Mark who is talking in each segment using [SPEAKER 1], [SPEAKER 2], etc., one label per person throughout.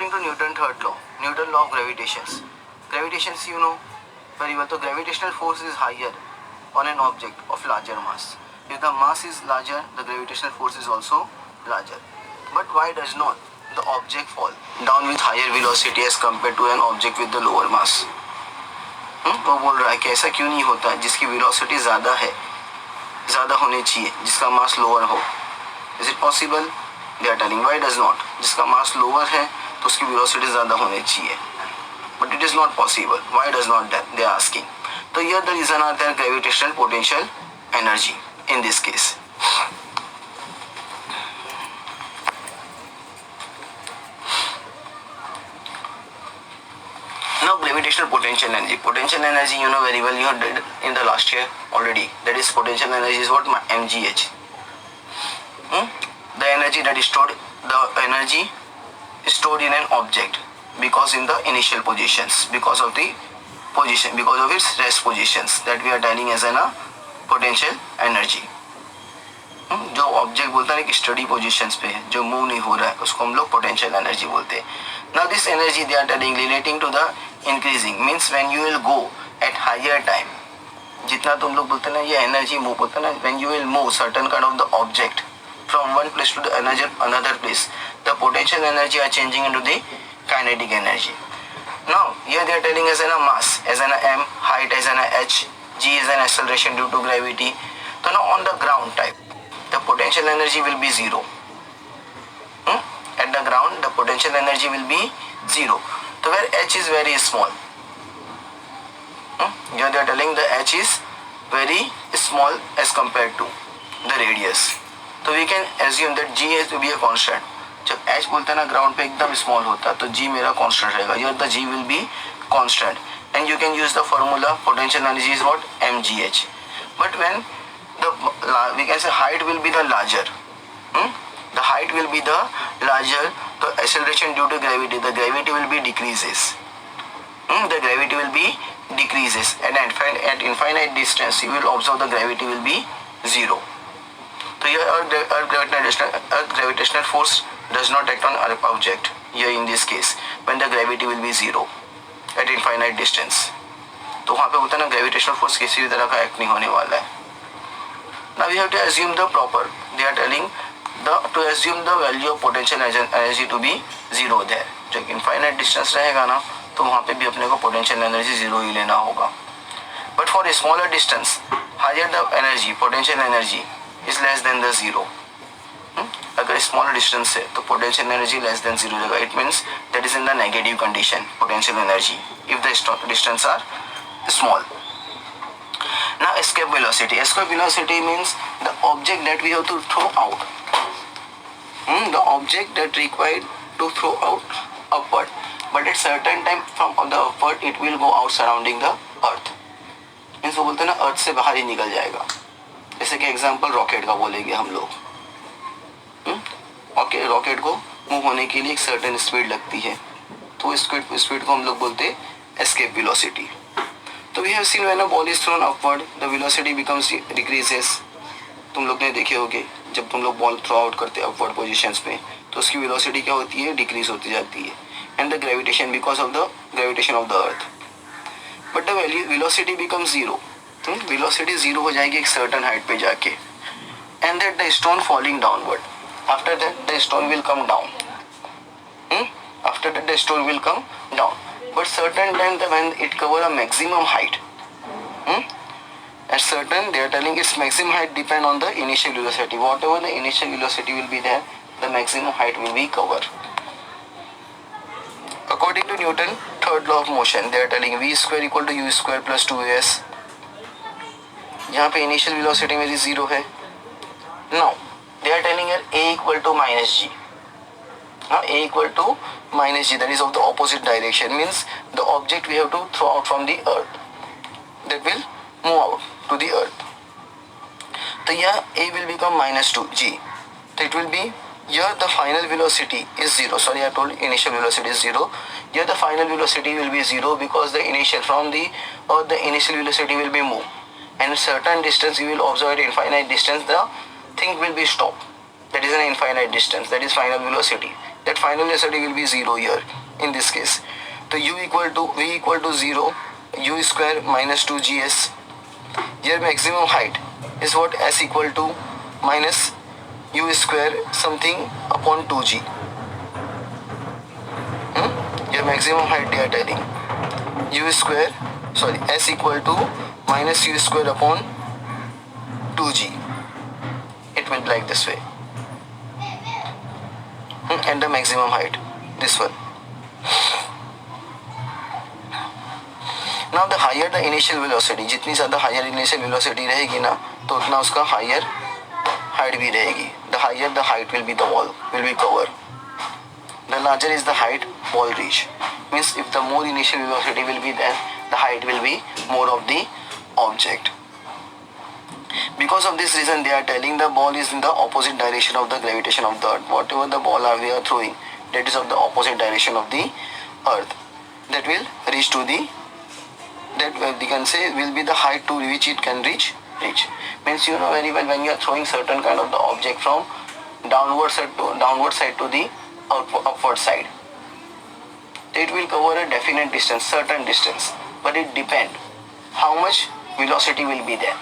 [SPEAKER 1] according to Newton's third law, Newton's law of gravitations. Gravitations, you know very well. So gravitational force is higher on an object of larger mass. If the mass is larger, the gravitational force is also larger. But why does not the object fall down with higher velocity as compared to an object with the lower mass? वो बोल रहा है कि ऐसा क्यों नहीं होता जिसकी वेलोसिटी ज़्यादा होनी चाहिए, जिसका मास लोअर हो? Is it possible? They are telling why does not. जिसका मास लोअर है तो उसकी वेलोसिटी ज़्यादा होनी चाहिए, but it is not possible. Why does not that, they are asking. तो here the reason are there gravitational potential energy in this case. Now gravitational potential energy. Potential energy, you know very well, you have did in the last year already. That is potential energy is what? mgh. The energy that is stored, the energy stored in an object because in the initial positions, because of the position, because of its rest positions, that we are telling as a potential energy. जो object बोलता है कि study positions पे है, जो move नहीं हो रहा है, उसको हम लोग पोटेंशियल एनर्जी बोलते हैं. Now this energy they are telling relating to the increasing, means when you will go at higher time. जितना तुम लोग बोलते हैं ना ये एनर्जी मूव होता है ना, when you will move certain kind of the object from one place to the another place, the potential energy are changing into the kinetic energy. Now here they are telling as an mass as an m, height as an h, g is an acceleration due to gravity. So now on the ground type, the potential energy will be zero. At the ground, the potential energy will be zero. So where h is very small. Here they are telling the h is very small as compared to the radius. So we can assume that g has to be a constant. जब h बोलते हैं ना ground पे एकदम small होता है तो g मेरा कांस्टेंट रहेगा. Here the g will be constant, and you can use the formula potential energy is what? mgh. But when we can say height will be the larger. The height will be the larger. The acceleration due to gravity, the gravity will be decreases. The gravity will be decreases, and at infinite distance you will observe the gravity will be zero. So here Earth gravitational force does not act on Earth object. Here in this case, when the gravity will be zero at infinite distance, तो वहाँ पे बोलता है ना gravitational force किसी भी तरह का एक्ट नहीं होने वाला है. Now we have to assume the proper. They are telling to assume the value of potential energy to be zero there. जब infinite distance रहेगा ना तो वहाँ पे भी अपने को potential energy zero ही लेना होगा. But for a smaller distance, higher the energy, potential energy is less than the zero. अगर smaller distance है तो potential energy less than zero रहेगा. It means that is in the negative condition, potential energy, if the distance are small. Now escape velocity. Escape velocity means the object that we have to throw out. The object that required to throw out upward, but at certain time from the upward it will go out surrounding the earth. means वो बोलते हैं ना अर्थ से बाहर ही निकल जाएगा. जैसे कि एग्जांपल रॉकेट का बोलेंगे हम लोग. ओके, रॉकेट को मूव होने के लिए एक सर्टेन स्पीड लगती है, तो स्पीड को हम लोग बोलते हैं एस्केप वेलोसिटी. तो we have seen when a ball is thrown upward the velocity becomes decreases. तुम लोग ने देखे होंगे जब तुम लोग बॉल थ्रो आउट करते हैं अपवर्ड पोजीशंस में तो उसकी वेलोसिटी क्या होती है? डिक्रीज होती जाती है. And the gravitation because of the gravitation of the earth. But the velocity becomes zero. Velocity zero हो जाएगी एक सर्टन हाइट पे जाके. And that the stone falling downward. After that the stone will come down. After that the stone will come down. But certain time when it cover a maximum height, at certain they are telling its maximum height depend on the initial velocity. Whatever the initial velocity will be there, the maximum height will be covered. According to Newton third law of motion, they are telling v square equal to u square plus 2as. यहाँ पे initial velocity मेरी zero है. Now they are telling here a equal to minus g. Now a equal to minus g, that is of the opposite direction, means the object we have to throw out from the earth that will move out to the earth. So here a will become minus 2g. So it will be here the final velocity is zero. Sorry, I told initial velocity is zero. Here the final velocity will be zero because the initial from the earth the initial velocity will be moved, and certain distance you will observe at infinite distance the thing will be stopped. that is an infinite distance, that is final velocity. That final velocity will be 0 here in this case. So v equal to 0, u square minus 2gs. Here maximum height is what, s equal to minus u square something upon 2g. Here maximum height they are telling s equal to minus u square upon 2g. It will be like this way. And the maximum height, this one. Now the higher the initial velocity, जितनी ज़्यादा higher initial velocity रहेगी ना, तो उतना उसका higher height भी रहेगी. The higher the height will be the wall, will be cover. The larger is the height wall reach. Means if the more initial velocity will be there, the height will be more of the object. Because of this reason, they are telling the ball is in the opposite direction of the gravitation of the earth. Whatever the ball we are throwing, that is of the opposite direction of the earth. That will reach to the, that we can say will be the height to which it can reach. Means you know very well when you are throwing certain kind of the object from downward side to the upward side. It will cover a definite distance, certain distance, but it depends how much velocity will be there.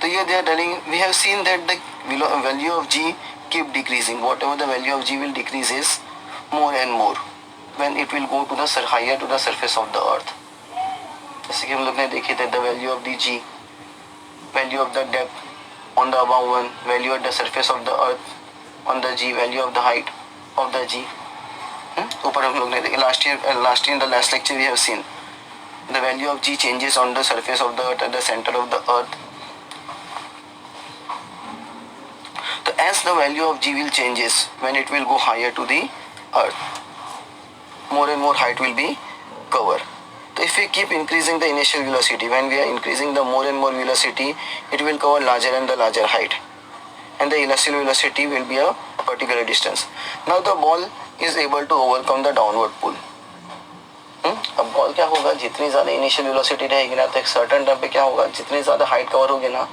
[SPEAKER 1] So here they are telling, we have seen that the value of g keep decreasing. Whatever the value of g will decrease is more and more when it will go to the higher to the surface of the earth. जैसे कि हम लोग ने देखे थे, the value of the g, value of the depth on the above one, value at the surface of the earth on the g, value of the height of the g. ऊपर हम लोग ने देखे last year in the last lecture we have seen the value of g changes on the surface of the earth at the center of the earth. So as the value of g will changes when it will go higher to the earth, more and more height will be covered. So if we keep increasing the initial velocity, when we are increasing the more and more velocity, it will cover larger and the larger height, and the initial velocity will be a particular distance. Now the ball is able to overcome the downward pull. अब ball क्या होगा, जितनी ज़्यादा initial velocity रहेगी ना, तो एक certain time पे क्या होगा, जितनी ज़्यादा हाइट कवर होगी ना,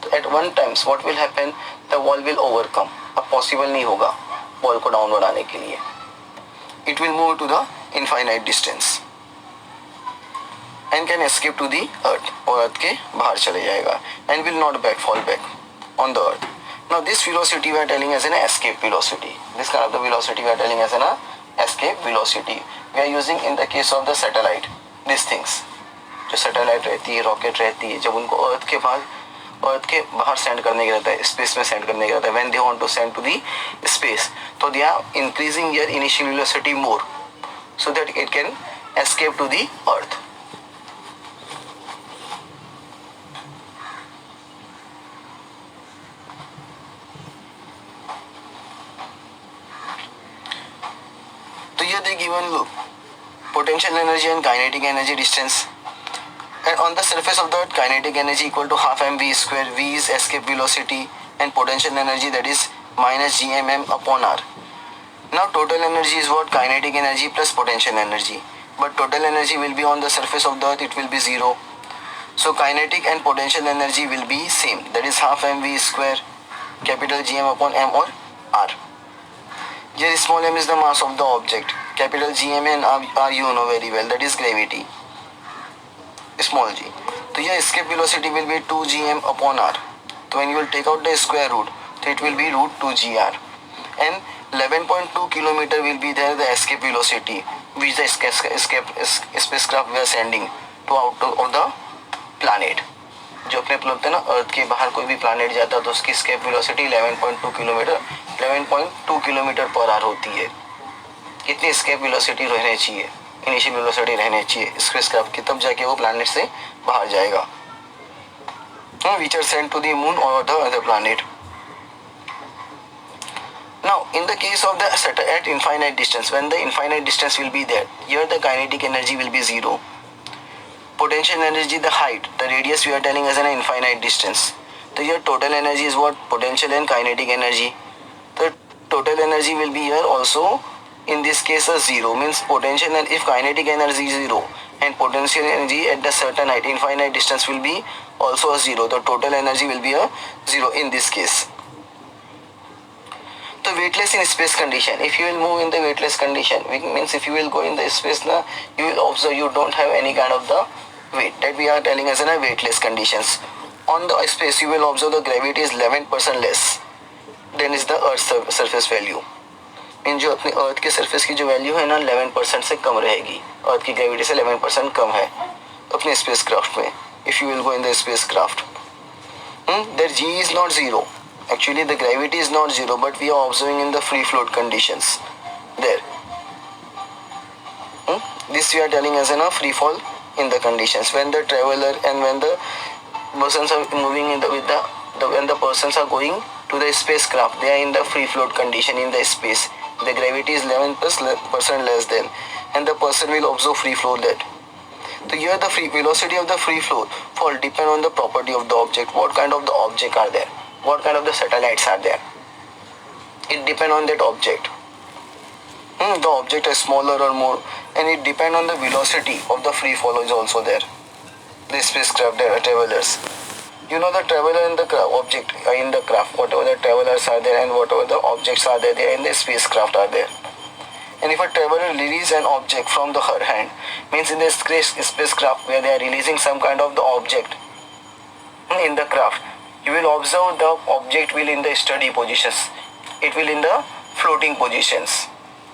[SPEAKER 1] तो at one times what will happen, the ball will overcome. अब पॉसिबल नहीं होगा बॉल को डाउनवर्ड आने के लिए. It will move to the infinite distance and can escape to the earth, और अर्थ के बाहर चले जाएगा, and will not fall back on the earth. Now this velocity we are telling as an escape velocity. This kind of the velocity we are telling as an escape velocity. We are using in the case of the satellite. These things. जो satellite रहती है, rocket रहती है, जब उनको अर्थ के बाहर send करने के रहता है, स्पेस में सेंड करने के रहता है, when they want to send to the space, तो they are increasing their initial velocity more, so that it can escape to the earth. तो ये they given look potential energy and kinetic energy distance, and on the surface of the earth kinetic energy equal to half mv square. V is escape velocity and potential energy, that is minus gmm upon r. Now total energy is what, kinetic energy plus potential energy, but total energy will be on the surface of the earth, it will be 0. So kinetic and potential energy will be same, that is half mv square capital Gm upon m or r. Here small m is the mass of the object, capital Gm and r you know very well, that is gravity, small g. So here escape velocity will be 2 gm upon r. So when you will take out the square root, so it will be root 2 gr, and 11.2 kilometer will be there the escape velocity which the spacecraft we are sending to out of the planet. जो अपने बोलते हैं ना, अर्थ के बाहर कोई भी planet जाता है तो उसकी escape velocity 11.2 kilometre per hour होती है. कितनी escape velocity रहनी चाहिए, इनिशियल वेलोसिटी रहनी चाहिए स्पेसक्राफ्ट की, तब जाके वो प्लैनेट से बाहर जाएगा. Which are sent to the moon or the other planet. Now in the case of the at infinite distance, when the infinite distance will be there, here the kinetic energy will be 0. Potential energy, the height, the radius we are telling as an infinite distance. So here total energy is what, potential and kinetic energy. The total energy will be here also in this case a 0, means potential, and if kinetic energy is 0 and potential energy at the certain height, infinite distance, will be also a zero. The total energy will be a zero in this case. So weightless in space condition. If you will move in the weightless condition, which means if you will go in the space now, you will observe you don't have any kind of the weight. That we are telling as in a weightless conditions. On the space, you will observe the gravity is 11% less than is the Earth surface value. Mean जो अपनी अर्थ के surface की जो value है ना 11% से कम रहेगी. अर्थ की ग्रेविटी से 11% कम है अपने स्पेस क्राफ्ट में. If you will go in the spacecraft, that g is not zero. Actually, the gravity is not zero, but we are observing in the free float conditions. There. This we are telling as in a free fall in the conditions. When the traveler and when the persons are moving in when the persons are going to the spacecraft, they are in the free float condition in the space. The gravity is 11% less than, and the person will observe free flow that. So here the free velocity of the free flow fall depend on the property of the object. What kind of the object are there? What kind of the satellites are there? It depends on that object. The object is smaller or more, and it depends on the velocity of the free fall is also there. The spacecraft, there are travelers. You know the traveler and the object in the craft. Whatever the travelers are there and whatever the objects are there, they are in the spacecraft are there. And if a traveler releases an object from her hand, means in the spacecraft where they are releasing some kind of the object in the craft, you will observe the object will in the steady positions. It will in the floating positions.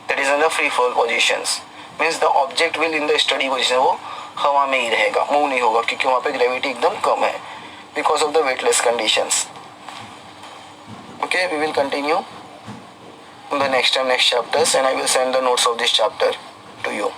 [SPEAKER 1] That is in the free fall positions. Means the object will in the steady position. वो हवा में ही रहेगा, move नहीं होगा क्योंकि वहाँ पे gravity एकदम कम है because of the weightless conditions. Okay, we will continue in the next chapters, and I will send the notes of this chapter to you.